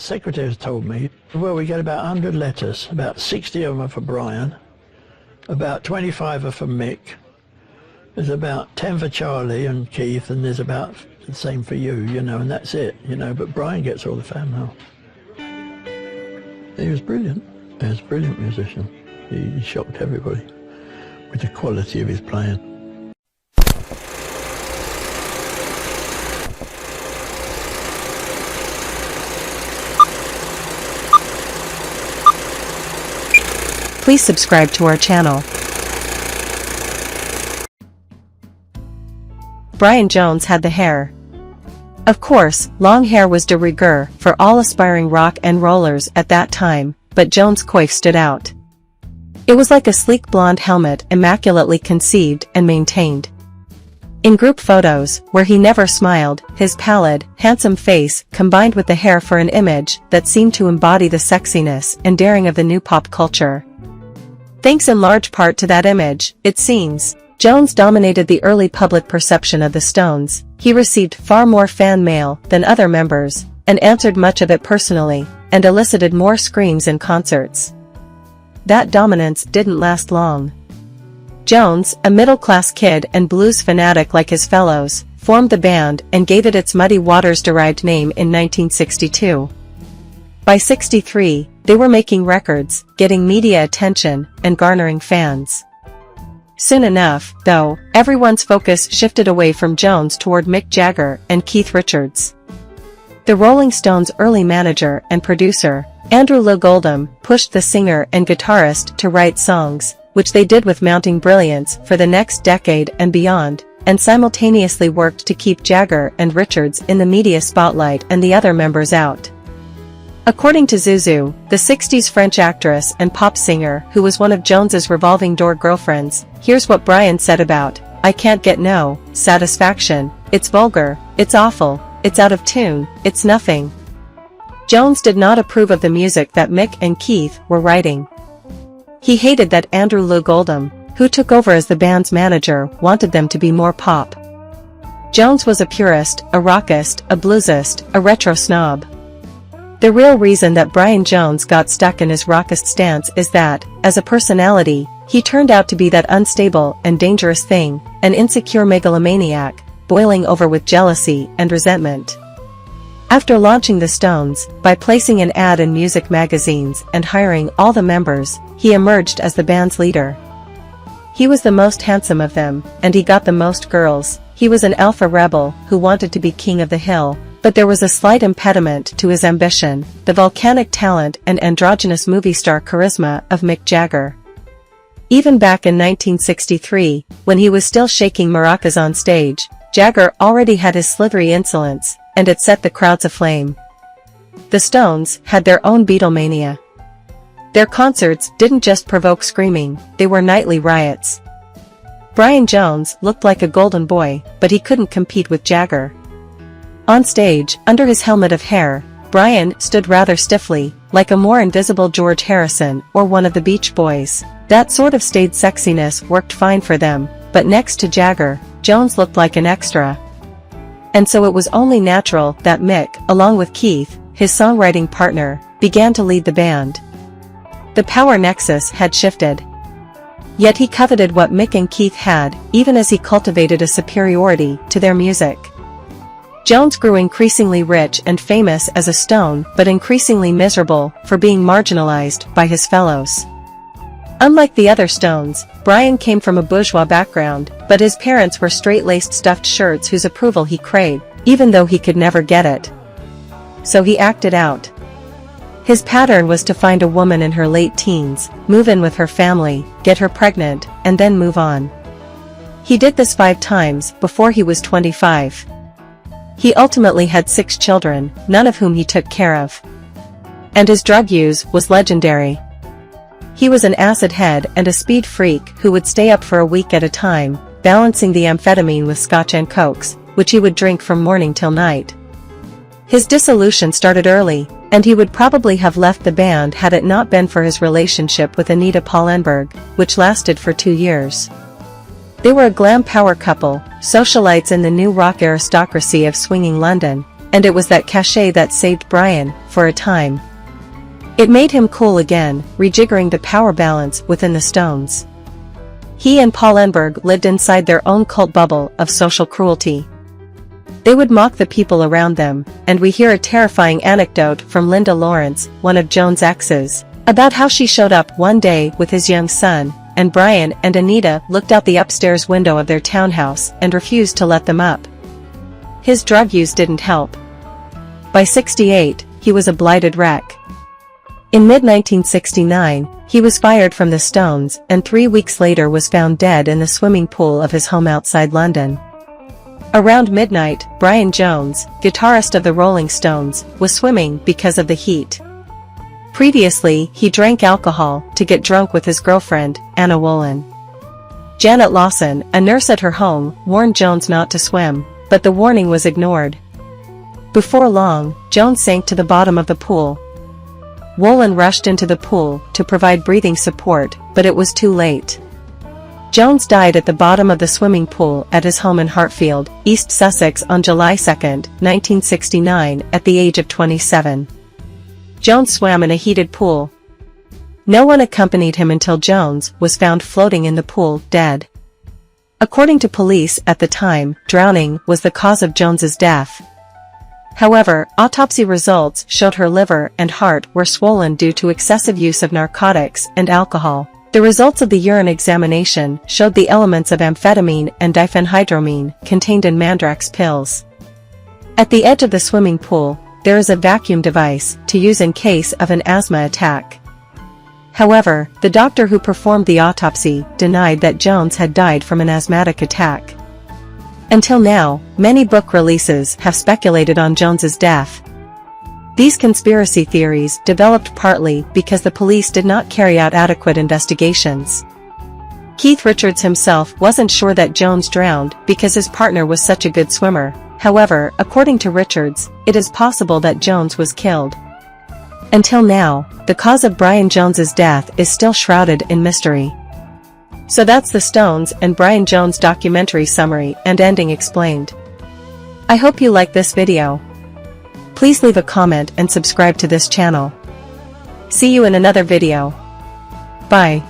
secretaries told me, well, we get about 100 letters, about 60 of them are for Brian, about 25 are for Mick, there's about 10 for Charlie and Keith, and there's about the same for you, you know, and that's it, you know, but Brian gets all the fan mail. He was brilliant. He was a brilliant musician. He shocked everybody with the quality of his playing. Please subscribe to our channel. Brian Jones had the hair. Of course, long hair was de rigueur for all aspiring rock and rollers at that time, but Jones' coif stood out. It was like a sleek blonde helmet, immaculately conceived and maintained. In group photos, where he never smiled, his pallid, handsome face combined with the hair for an image that seemed to embody the sexiness and daring of the new pop culture. Thanks in large part to that image, it seems, Jones dominated the early public perception of the Stones. He received far more fan mail than other members, and answered much of it personally, and elicited more screams in concerts. That dominance didn't last long. Jones, a middle-class kid and blues fanatic like his fellows, formed the band and gave it its Muddy Waters-derived name in 1962. By '63, they were making records, getting media attention, and garnering fans. Soon enough, though, everyone's focus shifted away from Jones toward Mick Jagger and Keith Richards. The Rolling Stones' early manager and producer, Andrew Loog Oldham, pushed the singer and guitarist to write songs, which they did with mounting brilliance for the next decade and beyond, and simultaneously worked to keep Jagger and Richards in the media spotlight and the other members out. According to Zuzu, the '60s French actress and pop singer who was one of Jones's revolving door girlfriends, here's what Brian said about, "I can't get no satisfaction, it's vulgar, it's awful, it's out of tune, it's nothing." Jones did not approve of the music that Mick and Keith were writing. He hated that Andrew Loog Oldham, who took over as the band's manager, wanted them to be more pop. Jones was a purist, a rockist, a bluesist, a retro snob. The real reason that Brian Jones got stuck in his rockist stance is that, as a personality, he turned out to be that unstable and dangerous thing, an insecure megalomaniac, boiling over with jealousy and resentment. After launching the Stones, by placing an ad in music magazines and hiring all the members, he emerged as the band's leader. He was the most handsome of them, and he got the most girls. He was an alpha rebel who wanted to be king of the hill. But there was a slight impediment to his ambition, the volcanic talent and androgynous movie star charisma of Mick Jagger. Even back in 1963, when he was still shaking maracas on stage, Jagger already had his slithery insolence, and it set the crowds aflame. The Stones had their own Beatlemania. Their concerts didn't just provoke screaming, they were nightly riots. Brian Jones looked like a golden boy, but he couldn't compete with Jagger. On stage, under his helmet of hair, Brian stood rather stiffly, like a more invisible George Harrison or one of the Beach Boys. That sort of staid sexiness worked fine for them, but next to Jagger, Jones looked like an extra. And so it was only natural that Mick, along with Keith, his songwriting partner, began to lead the band. The power nexus had shifted. Yet he coveted what Mick and Keith had, even as he cultivated a superiority to their music. Jones grew increasingly rich and famous as a Stone, but increasingly miserable for being marginalized by his fellows. Unlike the other Stones, Brian came from a bourgeois background, but his parents were straight-laced stuffed shirts whose approval he craved, even though he could never get it. So he acted out. His pattern was to find a woman in her late teens, move in with her family, get her pregnant, and then move on. He did this 5 times before he was 25. He ultimately had 6 children, none of whom he took care of. And his drug use was legendary. He was an acid head and a speed freak who would stay up for a week at a time, balancing the amphetamine with scotch and cokes, which he would drink from morning till night. His dissolution started early, and he would probably have left the band had it not been for his relationship with Anita Pallenberg, which lasted for 2 years. They were a glam power couple, socialites in the new rock aristocracy of swinging London, and it was that cachet that saved Brian, for a time. It made him cool again, rejiggering the power balance within the Stones. He and Paul Enberg lived inside their own cult bubble of social cruelty. They would mock the people around them, and we hear a terrifying anecdote from Linda Lawrence, one of Joan's exes, about how she showed up one day with his young son, and Brian and Anita looked out the upstairs window of their townhouse and refused to let them up. His drug use didn't help. By 68, he was a blighted wreck. In mid-1969, he was fired from the Stones and 3 weeks later was found dead in the swimming pool of his home outside London. Around midnight, Brian Jones, guitarist of the Rolling Stones, was swimming because of the heat. Previously, he drank alcohol to get drunk with his girlfriend, Anna Wolin. Janet Lawson, a nurse at her home, warned Jones not to swim, but the warning was ignored. Before long, Jones sank to the bottom of the pool. Wolin rushed into the pool to provide breathing support, but it was too late. Jones died at the bottom of the swimming pool at his home in Hartfield, East Sussex on July 2, 1969, at the age of 27. Jones swam in a heated pool. No one accompanied him until Jones was found floating in the pool, dead. According to police at the time, drowning was the cause of Jones's death. However, autopsy results showed her liver and heart were swollen due to excessive use of narcotics and alcohol. The results of the urine examination showed the elements of amphetamine and diphenhydramine contained in Mandrax pills. At the edge of the swimming pool, there is a vacuum device to use in case of an asthma attack. However, the doctor who performed the autopsy denied that Jones had died from an asthmatic attack. Until now, many book releases have speculated on Jones's death. These conspiracy theories developed partly because the police did not carry out adequate investigations. Keith Richards himself wasn't sure that Jones drowned because his partner was such a good swimmer. However, according to Richards, it is possible that Jones was killed. Until now, the cause of Brian Jones's death is still shrouded in mystery. So that's the Stones and Brian Jones documentary summary and ending explained. I hope you like this video. Please leave a comment and subscribe to this channel. See you in another video. Bye.